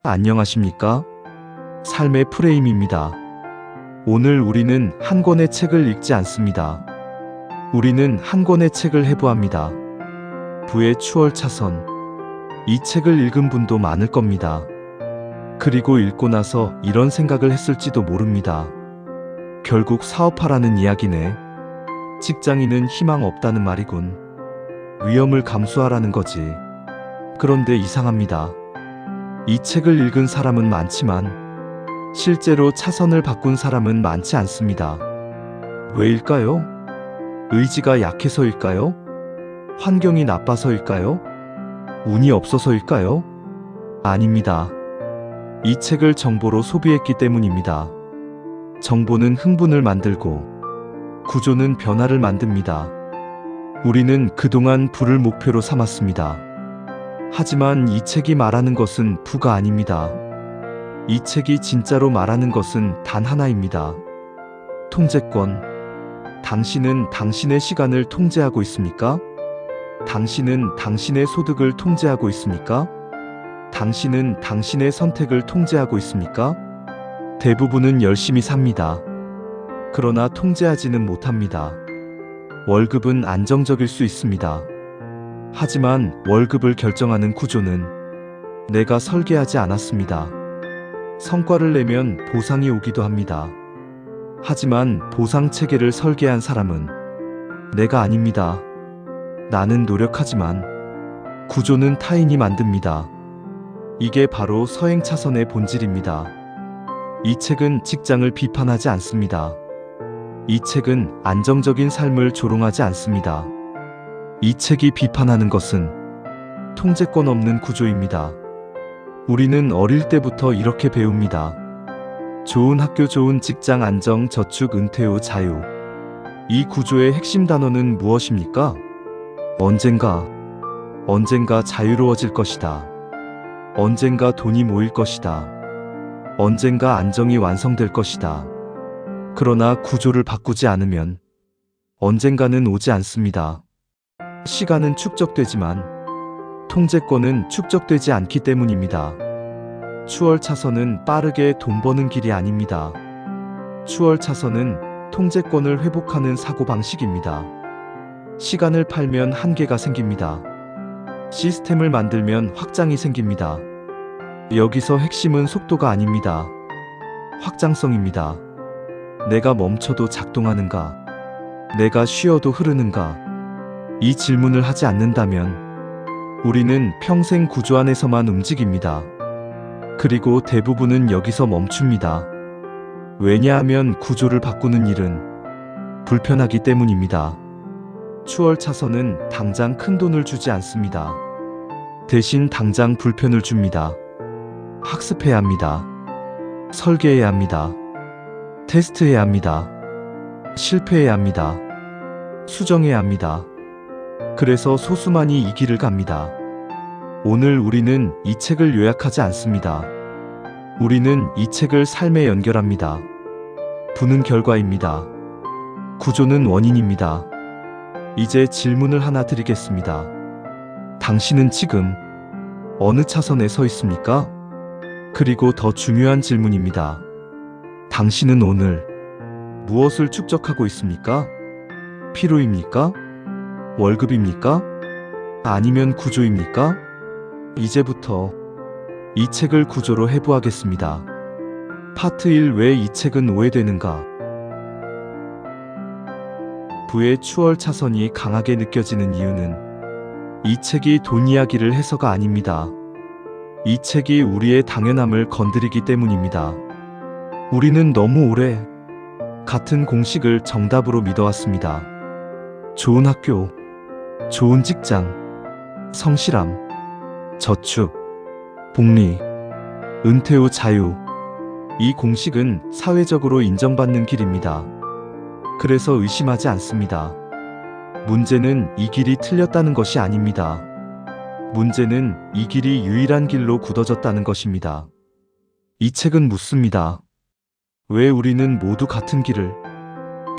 안녕하십니까? 삶의 프레임입니다. 오늘 우리는 한 권의 책을 읽지 않습니다. 우리는 한 권의 책을 해부합니다. 부의 추월차선. 이 책을 읽은 분도 많을 겁니다. 그리고 읽고 나서 이런 생각을 했을지도 모릅니다. 결국 사업하라는 이야기네. 직장인은 희망 없다는 말이군. 위험을 감수하라는 거지. 그런데 이상합니다. 이 책을 읽은 사람은 많지만 실제로 차선을 바꾼 사람은 많지 않습니다. 왜일까요? 의지가 약해서일까요? 환경이 나빠서일까요? 운이 없어서일까요? 아닙니다. 이 책을 정보로 소비했기 때문입니다. 정보는 흥분을 만들고 구조는 변화를 만듭니다. 우리는 그동안 부를 목표로 삼았습니다. 하지만 이 책이 말하는 것은 부가 아닙니다. 이 책이 진짜로 말하는 것은 단 하나입니다. 통제권. 당신은 당신의 시간을 통제하고 있습니까? 당신은 당신의 소득을 통제하고 있습니까? 당신은 당신의 선택을 통제하고 있습니까? 대부분은 열심히 삽니다. 그러나 통제하지는 못합니다. 월급은 안정적일 수 있습니다. 하지만 월급을 결정하는 구조는 내가 설계하지 않았습니다. 성과를 내면 보상이 오기도 합니다. 하지만 보상 체계를 설계한 사람은 내가 아닙니다. 나는 노력하지만 구조는 타인이 만듭니다. 이게 바로 서행차선의 본질입니다. 이 책은 직장을 비판하지 않습니다. 이 책은 안정적인 삶을 조롱하지 않습니다. 이 책이 비판하는 것은 통제권 없는 구조입니다. 우리는 어릴 때부터 이렇게 배웁니다. 좋은 학교, 좋은 직장, 안정, 저축, 은퇴 후 자유. 이 구조의 핵심 단어는 무엇입니까? 언젠가 자유로워질 것이다. 언젠가 돈이 모일 것이다. 언젠가 안정이 완성될 것이다. 그러나 구조를 바꾸지 않으면 언젠가는 오지 않습니다. 시간은 축적되지만 통제권은 축적되지 않기 때문입니다. 추월차선은 빠르게 돈 버는 길이 아닙니다. 추월차선은 통제권을 회복하는 사고방식입니다. 시간을 팔면 한계가 생깁니다. 시스템을 만들면 확장이 생깁니다. 여기서 핵심은 속도가 아닙니다. 확장성입니다. 내가 멈춰도 작동하는가? 내가 쉬어도 흐르는가? 이 질문을 하지 않는다면 우리는 평생 구조 안에서만 움직입니다. 그리고 대부분은 여기서 멈춥니다. 왜냐하면 구조를 바꾸는 일은 불편하기 때문입니다. 추월차선은 당장 큰 돈을 주지 않습니다. 대신 당장 불편을 줍니다. 학습해야 합니다. 설계해야 합니다. 테스트해야 합니다. 실패해야 합니다. 수정해야 합니다. 그래서 소수만이 이 길을 갑니다. 오늘 우리는 이 책을 요약하지 않습니다. 우리는 이 책을 삶에 연결합니다. 부는 결과입니다. 구조는 원인입니다. 이제 질문을 하나 드리겠습니다. 당신은 지금 어느 차선에 서 있습니까? 그리고 더 중요한 질문입니다. 당신은 오늘 무엇을 축적하고 있습니까? 피로입니까? 월급입니까? 아니면 구조입니까? 이제부터 이 책을 구조로 해부하겠습니다. 파트 1. 왜 이 책은 오해되는가? 부의 추월차선이 강하게 느껴지는 이유는 이 책이 돈 이야기를 해서가 아닙니다. 이 책이 우리의 당연함을 건드리기 때문입니다. 우리는 너무 오래 같은 공식을 정답으로 믿어왔습니다. 좋은 학교, 좋은 직장, 성실함, 저축, 복리, 은퇴 후 자유. 이 공식은 사회적으로 인정받는 길입니다. 그래서 의심하지 않습니다. 문제는 이 길이 틀렸다는 것이 아닙니다. 문제는 이 길이 유일한 길로 굳어졌다는 것입니다. 이 책은 묻습니다. 왜 우리는 모두 같은 길을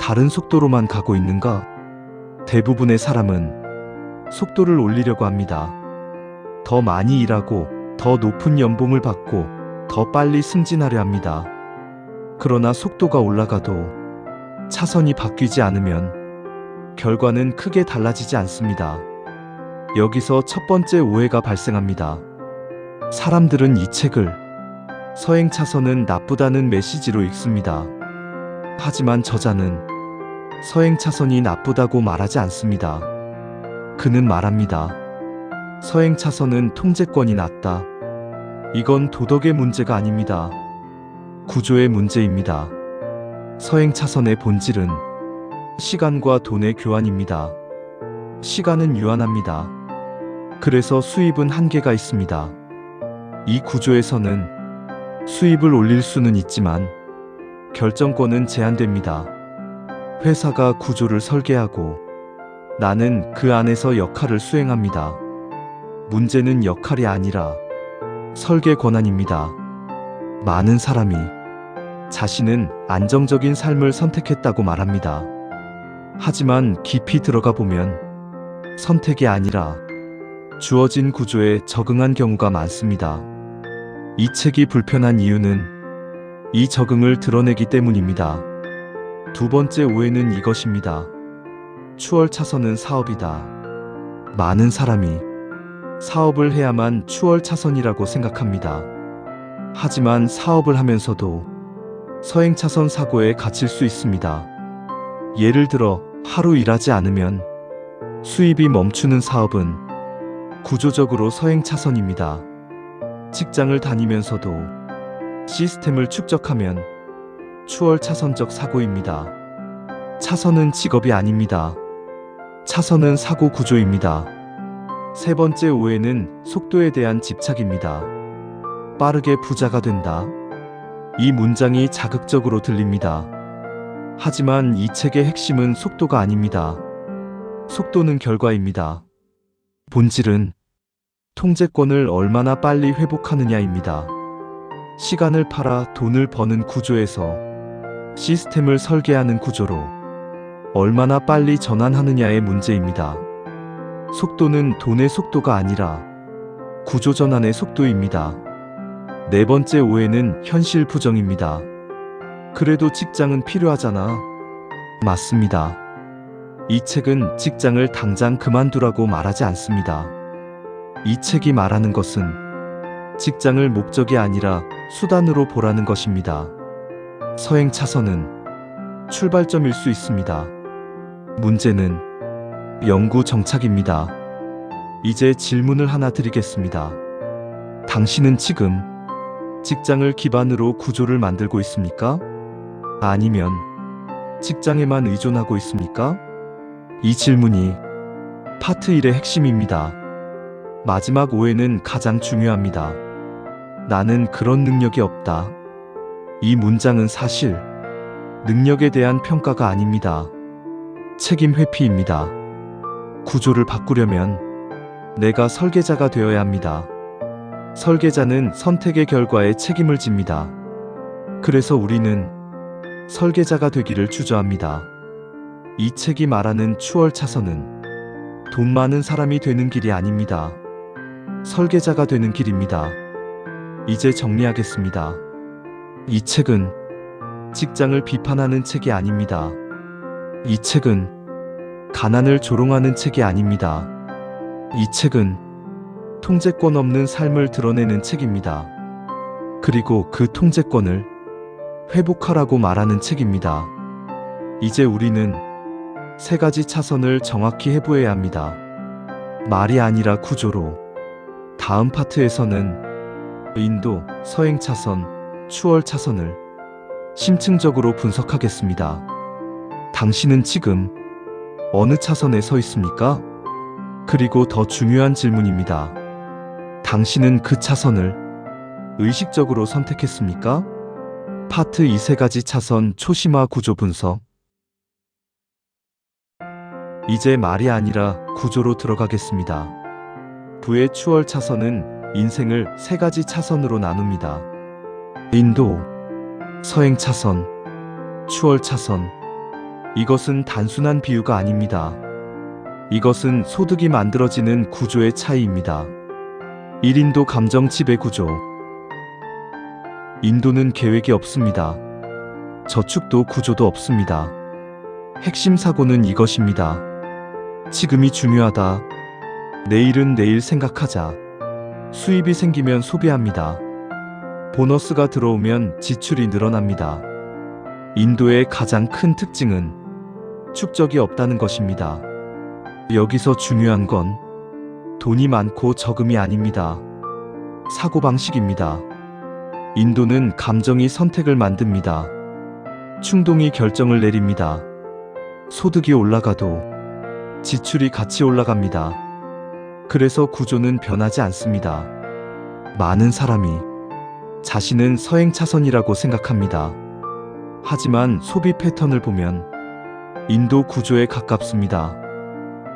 다른 속도로만 가고 있는가? 대부분의 사람은 속도를 올리려고 합니다. 더 많이 일하고 더 높은 연봉을 받고 더 빨리 승진하려 합니다. 그러나 속도가 올라가도 차선이 바뀌지 않으면 결과는 크게 달라지지 않습니다. 여기서 첫 번째 오해가 발생합니다. 사람들은 이 책을 서행 차선은 나쁘다는 메시지로 읽습니다. 하지만 저자는 서행 차선이 나쁘다고 말하지 않습니다. 그는 말합니다. 서행 차선은 통제권이 낮다. 이건 도덕의 문제가 아닙니다. 구조의 문제입니다. 서행 차선의 본질은 시간과 돈의 교환입니다. 시간은 유한합니다. 그래서 수입은 한계가 있습니다. 이 구조에서는 수입을 올릴 수는 있지만 결정권은 제한됩니다. 회사가 구조를 설계하고 나는 그 안에서 역할을 수행합니다. 문제는 역할이 아니라 설계 권한입니다. 많은 사람이 자신은 안정적인 삶을 선택했다고 말합니다. 하지만 깊이 들어가 보면 선택이 아니라 주어진 구조에 적응한 경우가 많습니다. 이 책이 불편한 이유는 이 적응을 드러내기 때문입니다. 두 번째 오해는 이것입니다. 추월 차선은 사업이다. 많은 사람이 사업을 해야만 추월 차선이라고 생각합니다. 하지만 사업을 하면서도 서행 차선 사고에 갇힐 수 있습니다. 예를 들어 하루 일하지 않으면 수입이 멈추는 사업은 구조적으로 서행 차선입니다. 직장을 다니면서도 시스템을 축적하면 추월 차선적 사고입니다. 차선은 직업이 아닙니다. 차선은 사고 구조입니다. 세 번째 오해는 속도에 대한 집착입니다. 빠르게 부자가 된다. 이 문장이 자극적으로 들립니다. 하지만 이 책의 핵심은 속도가 아닙니다. 속도는 결과입니다. 본질은 통제권을 얼마나 빨리 회복하느냐입니다. 시간을 팔아 돈을 버는 구조에서 시스템을 설계하는 구조로 얼마나 빨리 전환하느냐의 문제입니다. 속도는 돈의 속도가 아니라 구조 전환의 속도입니다. 네 번째 오해는 현실 부정입니다. 그래도 직장은 필요하잖아. 맞습니다. 이 책은 직장을 당장 그만두라고 말하지 않습니다. 이 책이 말하는 것은 직장을 목적이 아니라 수단으로 보라는 것입니다. 서행 차선은 출발점일 수 있습니다. 문제는 영구 정착입니다. 이제 질문을 하나 드리겠습니다. 당신은 지금 직장을 기반으로 구조를 만들고 있습니까? 아니면 직장에만 의존하고 있습니까? 이 질문이 파트 1의 핵심입니다. 마지막 오해는 가장 중요합니다. 나는 그런 능력이 없다. 이 문장은 사실 능력에 대한 평가가 아닙니다. 책임 회피입니다. 구조를 바꾸려면 내가 설계자가 되어야 합니다. 설계자는 선택의 결과에 책임을 집니다. 그래서 우리는 설계자가 되기를 주저합니다. 이 책이 말하는 추월 차선은 돈 많은 사람이 되는 길이 아닙니다. 설계자가 되는 길입니다. 이제 정리하겠습니다. 이 책은 직장을 비판하는 책이 아닙니다. 이 책은 가난을 조롱하는 책이 아닙니다. 이 책은 통제권 없는 삶을 드러내는 책입니다. 그리고 그 통제권을 회복하라고 말하는 책입니다. 이제 우리는 세 가지 차선을 정확히 해부해야 합니다. 말이 아니라 구조로. 다음 파트에서는 인도, 서행 차선, 추월 차선을 심층적으로 분석하겠습니다. 당신은 지금 어느 차선에 서 있습니까? 그리고 더 중요한 질문입니다. 당신은 그 차선을 의식적으로 선택했습니까? 파트 2 세 가지 차선 초심화 구조 분석. 이제 말이 아니라 구조로 들어가겠습니다. 부의 추월 차선은 인생을 세 가지 차선으로 나눕니다. 인도, 서행 차선, 추월 차선. 이것은 단순한 비유가 아닙니다. 이것은 소득이 만들어지는 구조의 차이입니다. 1인도 감정 지배 구조. 인도는 계획이 없습니다. 저축도 구조도 없습니다. 핵심 사고는 이것입니다. 지금이 중요하다. 내일은 내일 생각하자. 수입이 생기면 소비합니다. 보너스가 들어오면 지출이 늘어납니다. 인도의 가장 큰 특징은 축적이 없다는 것입니다. 여기서 중요한 건 돈이 많고 적음이 아닙니다. 사고방식입니다. 인도는 감정이 선택을 만듭니다. 충동이 결정을 내립니다. 소득이 올라가도 지출이 같이 올라갑니다. 그래서 구조는 변하지 않습니다. 많은 사람이 자신은 서행차선이라고 생각합니다. 하지만 소비 패턴을 보면 인도 구조에 가깝습니다.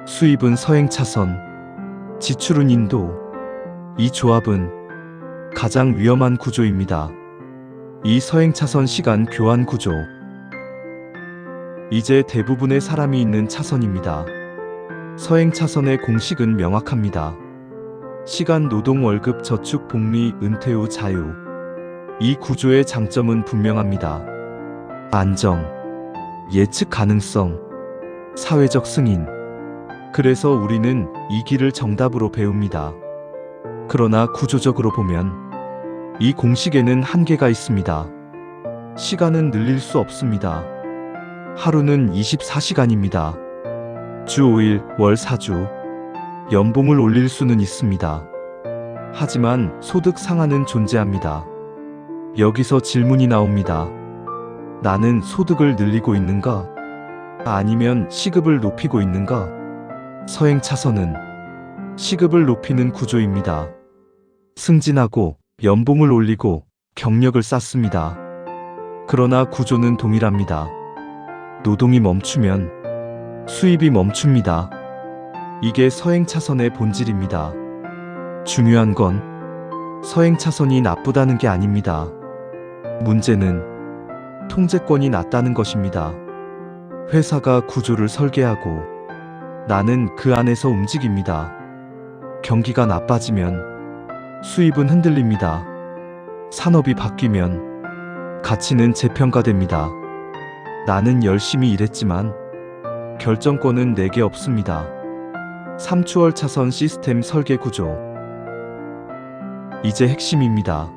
수입은 서행차선, 지출은 인도. 이 조합은 가장 위험한 구조입니다. 이 서행차선 시간 교환 구조. 이제 대부분의 사람이 있는 차선입니다. 서행차선의 공식은 명확합니다. 시간, 노동, 월급, 저축, 복리, 은퇴 후 자유. 이 구조의 장점은 분명합니다. 안정, 예측 가능성, 사회적 승인. 그래서 우리는 이 길을 정답으로 배웁니다. 그러나 구조적으로 보면 이 공식에는 한계가 있습니다. 시간은 늘릴 수 없습니다. 하루는 24시간입니다. 주 5일, 월 4주. 연봉을 올릴 수는 있습니다. 하지만 소득 상한은 존재합니다. 여기서 질문이 나옵니다. 나는 소득을 늘리고 있는가? 아니면 시급을 높이고 있는가? 서행차선은 시급을 높이는 구조입니다. 승진하고 연봉을 올리고 경력을 쌓습니다. 그러나 구조는 동일합니다. 노동이 멈추면 수입이 멈춥니다. 이게 서행차선의 본질입니다. 중요한 건 서행차선이 나쁘다는 게 아닙니다. 문제는 통제권이 낮다는 것입니다. 회사가 구조를 설계하고 나는 그 안에서 움직입니다. 경기가 나빠지면 수입은 흔들립니다. 산업이 바뀌면 가치는 재평가됩니다. 나는 열심히 일했지만 결정권은 내게 없습니다. 3추월 차선 시스템 설계 구조. 이제 핵심입니다.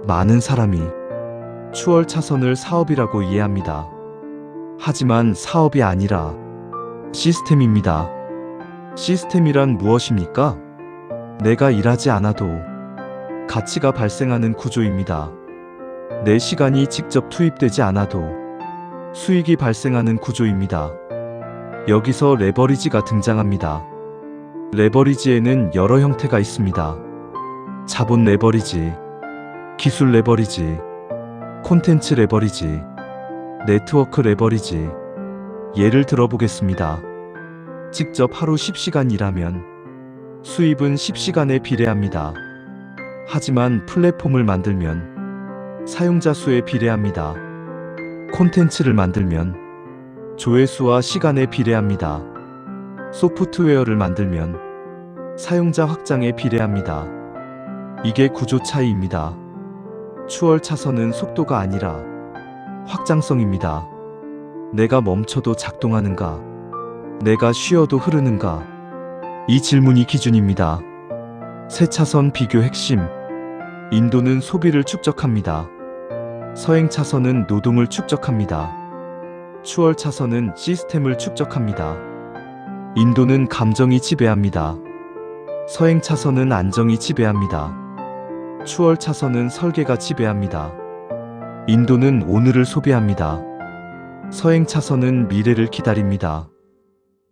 많은 사람이 추월 차선을 사업이라고 이해합니다. 하지만 사업이 아니라 시스템입니다. 시스템이란 무엇입니까? 내가 일하지 않아도 가치가 발생하는 구조입니다. 내 시간이 직접 투입되지 않아도 수익이 발생하는 구조입니다. 여기서 레버리지가 등장합니다. 레버리지에는 여러 형태가 있습니다. 자본 레버리지, 기술 레버리지, 콘텐츠 레버리지, 네트워크 레버리지. 예를 들어보겠습니다. 직접 하루 10시간 일하면 수입은 10시간에 비례합니다. 하지만 플랫폼을 만들면 사용자 수에 비례합니다. 콘텐츠를 만들면 조회수와 시간에 비례합니다. 소프트웨어를 만들면 사용자 확장에 비례합니다. 이게 구조 차이입니다. 추월 차선은 속도가 아니라 확장성입니다. 내가 멈춰도 작동하는가? 내가 쉬어도 흐르는가? 이 질문이 기준입니다. 세 차선 비교 핵심. 인도는 소비를 축적합니다. 서행 차선은 노동을 축적합니다. 추월 차선은 시스템을 축적합니다. 인도는 감정이 지배합니다. 서행 차선은 안정이 지배합니다. 추월 차선은 설계가 지배합니다. 인도는 오늘을 소비합니다. 서행 차선은 미래를 기다립니다.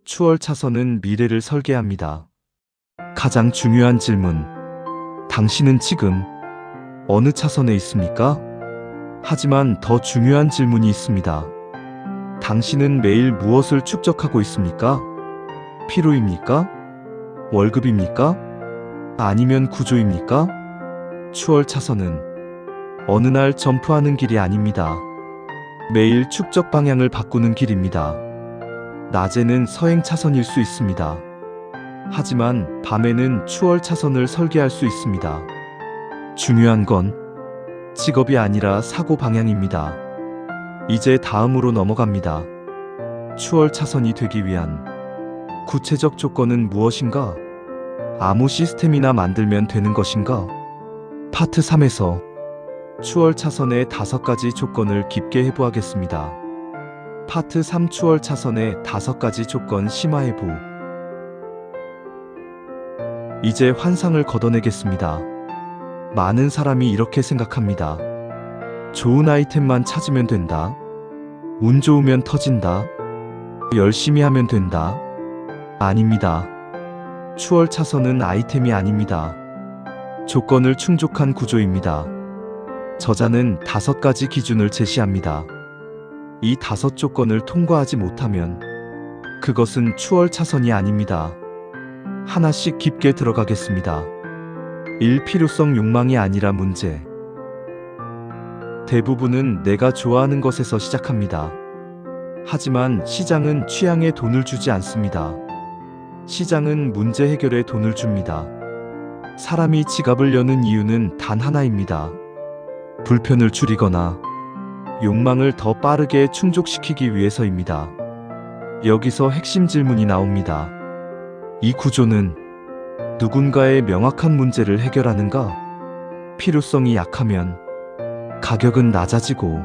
추월 차선은 미래를 설계합니다. 가장 중요한 질문. 당신은 지금 어느 차선에 있습니까? 하지만 더 중요한 질문이 있습니다. 당신은 매일 무엇을 축적하고 있습니까? 피로입니까? 월급입니까? 아니면 구조입니까? 추월 차선은 어느 날 점프하는 길이 아닙니다. 매일 축적 방향을 바꾸는 길입니다. 낮에는 서행 차선일 수 있습니다. 하지만 밤에는 추월 차선을 설계할 수 있습니다. 중요한 건 직업이 아니라 사고 방향입니다. 이제 다음으로 넘어갑니다. 추월 차선이 되기 위한 구체적 조건은 무엇인가? 아무 시스템이나 만들면 되는 것인가? 파트 3에서 추월 차선의 5가지 조건을 깊게 해부하겠습니다. 파트 3 추월 차선의 5가지 조건 심화해부. 이제 환상을 걷어내겠습니다. 많은 사람이 이렇게 생각합니다. 좋은 아이템만 찾으면 된다. 운 좋으면 터진다. 열심히 하면 된다. 아닙니다. 추월 차선은 아이템이 아닙니다. 조건을 충족한 구조입니다. 저자는 5가지 기준을 제시합니다. 이 5 조건을 통과하지 못하면 그것은 추월 차선이 아닙니다. 하나씩 깊게 들어가겠습니다. 1. 필요성 욕망이 아니라 문제. 대부분은 내가 좋아하는 것에서 시작합니다. 하지만 시장은 취향에 돈을 주지 않습니다. 시장은 문제 해결에 돈을 줍니다. 사람이 지갑을 여는 이유는 단 하나입니다. 불편을 줄이거나 욕망을 더 빠르게 충족시키기 위해서입니다. 여기서 핵심 질문이 나옵니다. 이 구조는 누군가의 명확한 문제를 해결하는가? 필요성이 약하면 가격은 낮아지고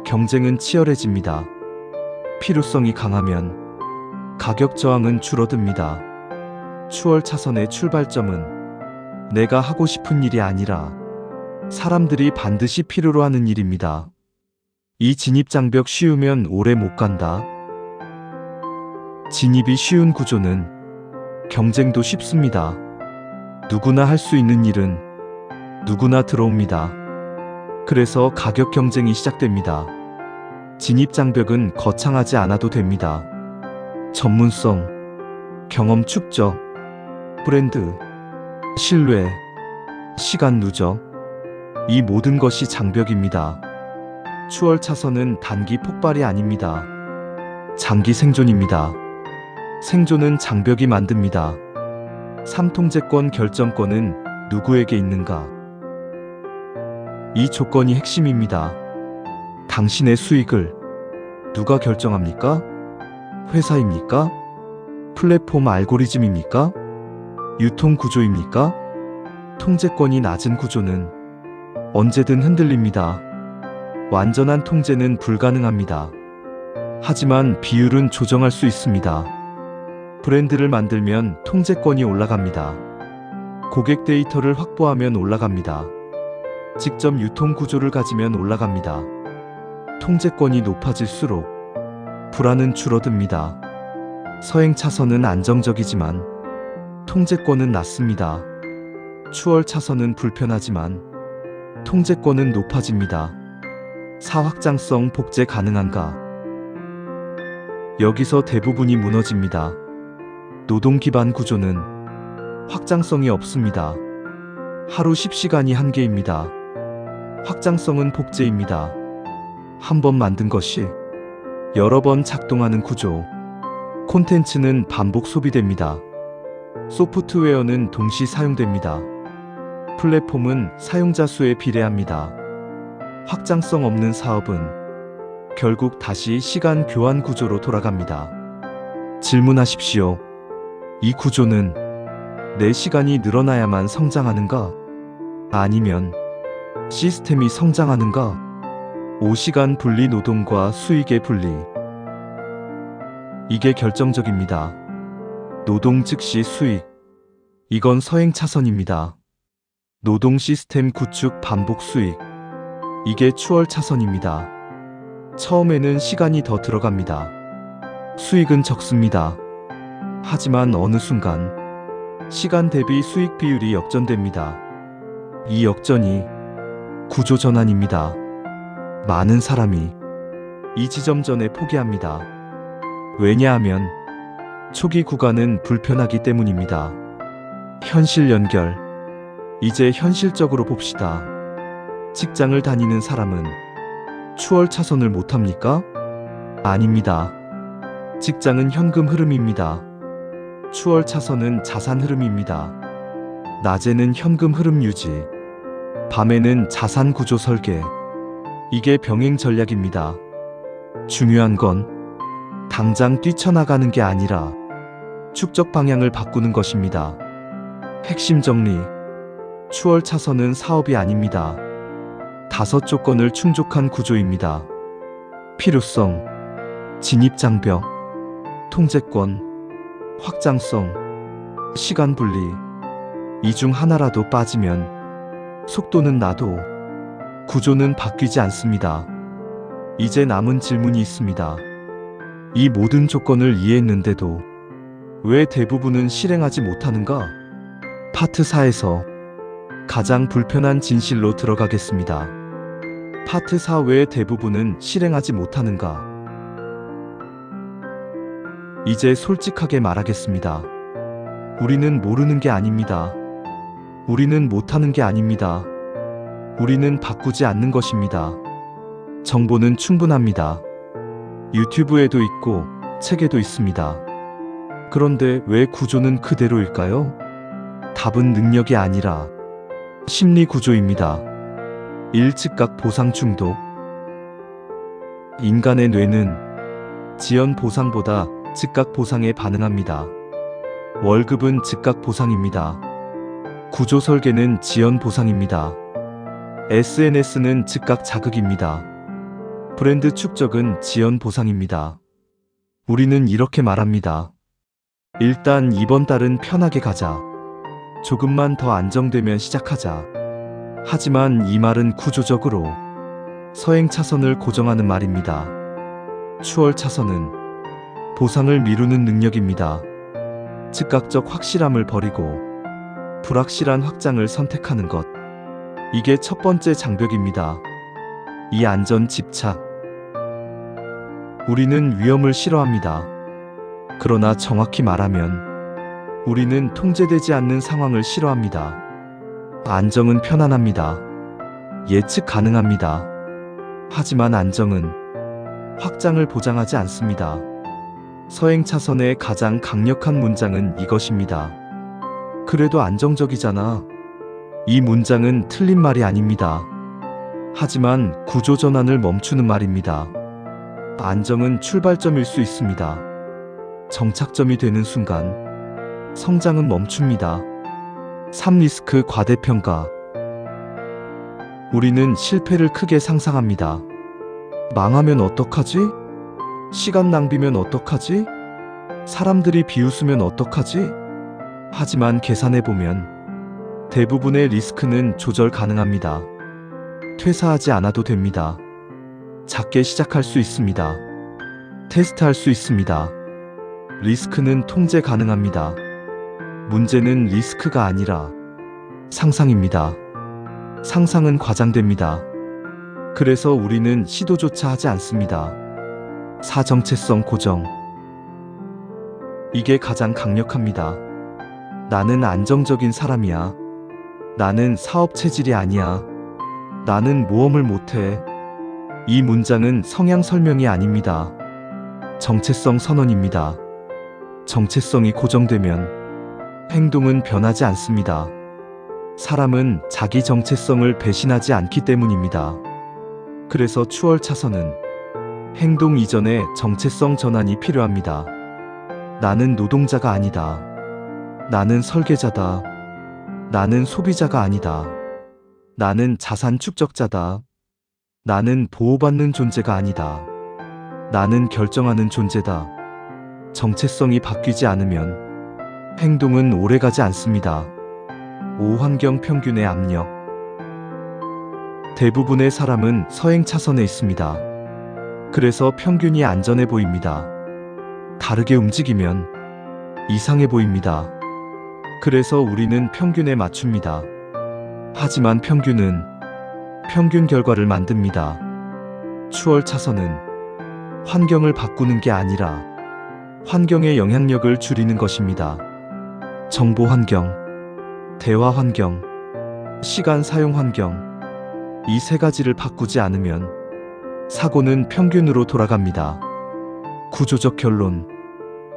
경쟁은 치열해집니다. 필요성이 강하면 가격 저항은 줄어듭니다. 추월 차선의 출발점은 내가 하고 싶은 일이 아니라 사람들이 반드시 필요로 하는 일입니다. 이 진입장벽 쉬우면 오래 못 간다. 진입이 쉬운 구조는 경쟁도 쉽습니다. 누구나 할 수 있는 일은 누구나 들어옵니다. 그래서 가격 경쟁이 시작됩니다. 진입장벽은 거창하지 않아도 됩니다. 전문성, 경험 축적, 브랜드, 신뢰, 시간 누적, 이 모든 것이 장벽입니다. 추월 차선은 단기 폭발이 아닙니다. 장기 생존입니다. 생존은 장벽이 만듭니다. 3통제권 결정권은 누구에게 있는가? 이 조건이 핵심입니다. 당신의 수익을 누가 결정합니까? 회사입니까? 플랫폼 알고리즘입니까? 유통 구조입니까? 통제권이 낮은 구조는 언제든 흔들립니다. 완전한 통제는 불가능합니다. 하지만 비율은 조정할 수 있습니다. 브랜드를 만들면 통제권이 올라갑니다. 고객 데이터를 확보하면 올라갑니다. 직접 유통 구조를 가지면 올라갑니다. 통제권이 높아질수록 불안은 줄어듭니다. 서행 차선은 안정적이지만 통제권은 낮습니다. 추월 차선은 불편하지만 통제권은 높아집니다. 사확장성 복제 가능한가? 여기서 대부분이 무너집니다. 노동 기반 구조는 확장성이 없습니다. 하루 10시간이 한계입니다. 확장성은 복제입니다. 한 번 만든 것이 여러 번 작동하는 구조. 콘텐츠는 반복 소비됩니다. 소프트웨어는 동시 사용됩니다. 플랫폼은 사용자 수에 비례합니다. 확장성 없는 사업은 결국 다시 시간 교환 구조로 돌아갑니다. 질문하십시오. 이 구조는 내 시간이 늘어나야만 성장하는가? 아니면 시스템이 성장하는가? 5시간 분리 노동과 수익의 분리. 이게 결정적입니다. 노동 즉시 수익. 이건 서행 차선입니다. 노동 시스템 구축 반복 수익. 이게 추월 차선입니다. 처음에는 시간이 더 들어갑니다. 수익은 적습니다. 하지만 어느 순간 시간 대비 수익 비율이 역전됩니다. 이 역전이 구조 전환입니다. 많은 사람이 이 지점 전에 포기합니다. 왜냐하면 초기 구간은 불편하기 때문입니다. 현실 연결. 이제 현실적으로 봅시다. 직장을 다니는 사람은 추월 차선을 못합니까? 아닙니다. 직장은 현금 흐름입니다. 추월 차선은 자산 흐름입니다. 낮에는 현금 흐름 유지, 밤에는 자산 구조 설계. 이게 병행 전략입니다. 중요한 건 당장 뛰쳐나가는 게 아니라 축적 방향을 바꾸는 것입니다. 핵심 정리. 추월 차선은 사업이 아닙니다. 5 조건을 충족한 구조입니다. 필요성, 진입 장벽, 통제권, 확장성, 시간 분리. 이 중 하나라도 빠지면 속도는 나도 구조는 바뀌지 않습니다. 이제 남은 질문이 있습니다. 이 모든 조건을 이해했는데도 왜 대부분은 실행하지 못하는가? 파트 4에서 가장 불편한 진실로 들어가겠습니다. 파트 4 왜 대부분은 실행하지 못하는가? 이제 솔직하게 말하겠습니다. 우리는 모르는 게 아닙니다. 우리는 못하는 게 아닙니다. 우리는 바꾸지 않는 것입니다. 정보는 충분합니다. 유튜브에도 있고 책에도 있습니다. 그런데 왜 구조는 그대로일까요? 답은 능력이 아니라 심리 구조입니다. 1. 즉각 보상 중독. 인간의 뇌는 지연 보상보다 즉각 보상에 반응합니다. 월급은 즉각 보상입니다. 구조 설계는 지연 보상입니다. SNS는 즉각 자극입니다. 브랜드 축적은 지연 보상입니다. 우리는 이렇게 말합니다. 일단 이번 달은 편하게 가자. 조금만 더 안정되면 시작하자. 하지만 이 말은 구조적으로 서행 차선을 고정하는 말입니다. 추월 차선은 보상을 미루는 능력입니다. 즉각적 확실함을 버리고 불확실한 확장을 선택하는 것. 이게 첫 번째 장벽입니다. 이 안전 집착. 우리는 위험을 싫어합니다. 그러나 정확히 말하면 우리는 통제되지 않는 상황을 싫어합니다. 안정은 편안합니다. 예측 가능합니다. 하지만 안정은 확장을 보장하지 않습니다. 서행 차선의 가장 강력한 문장은 이것입니다. 그래도 안정적이잖아. 이 문장은 틀린 말이 아닙니다. 하지만 구조 전환을 멈추는 말입니다. 안정은 출발점일 수 있습니다. 정착점이 되는 순간 성장은 멈춥니다. 3. 리스크 과대평가. 우리는 실패를 크게 상상합니다. 망하면 어떡하지? 시간 낭비면 어떡하지? 사람들이 비웃으면 어떡하지? 하지만 계산해보면 대부분의 리스크는 조절 가능합니다. 퇴사하지 않아도 됩니다. 작게 시작할 수 있습니다. 테스트할 수 있습니다. 리스크는 통제 가능합니다. 문제는 리스크가 아니라 상상입니다. 상상은 과장됩니다. 그래서 우리는 시도조차 하지 않습니다. 4. 정체성 고정. 이게 가장 강력합니다. 나는 안정적인 사람이야. 나는 사업 체질이 아니야. 나는 모험을 못해. 이 문장은 성향 설명이 아닙니다. 정체성 선언입니다. 정체성이 고정되면 행동은 변하지 않습니다. 사람은 자기 정체성을 배신하지 않기 때문입니다. 그래서 추월 차선은 행동 이전에 정체성 전환이 필요합니다. 나는 노동자가 아니다. 나는 설계자다. 나는 소비자가 아니다. 나는 자산 축적자다. 나는 보호받는 존재가 아니다. 나는 결정하는 존재다. 정체성이 바뀌지 않으면 행동은 오래가지 않습니다. 5. 환경 평균의 압력. 대부분의 사람은 서행 차선에 있습니다. 그래서 평균이 안전해 보입니다. 다르게 움직이면 이상해 보입니다. 그래서 우리는 평균에 맞춥니다. 하지만 평균은 평균 결과를 만듭니다. 추월 차선은 환경을 바꾸는 게 아니라 환경의 영향력을 줄이는 것입니다. 정보 환경, 대화 환경, 시간 사용 환경. 이 3가지를 바꾸지 않으면 사고는 평균으로 돌아갑니다. 구조적 결론.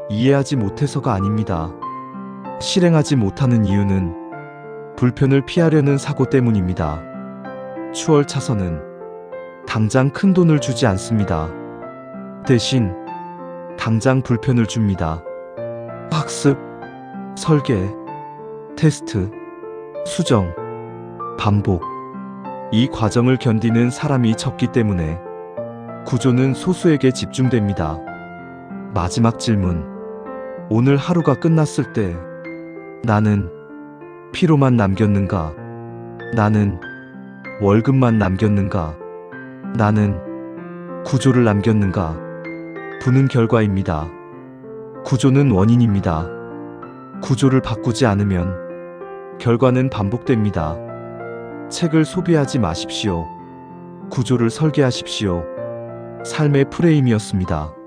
이해하지 못해서가 아닙니다. 실행하지 못하는 이유는 불편을 피하려는 사고 때문입니다. 추월 차선은 당장 큰 돈을 주지 않습니다. 대신 당장 불편을 줍니다. 학습, 설계, 테스트, 수정, 반복. 이 과정을 견디는 사람이 적기 때문에 구조는 소수에게 집중됩니다. 마지막 질문. 오늘 하루가 끝났을 때 나는 피로만 남겼는가? 나는 월급만 남겼는가? 나는 구조를 남겼는가? 보는 결과입니다. 구조는 원인입니다. 구조를 바꾸지 않으면 결과는 반복됩니다. 책을 소비하지 마십시오. 구조를 설계하십시오. 삶의 프레임이었습니다.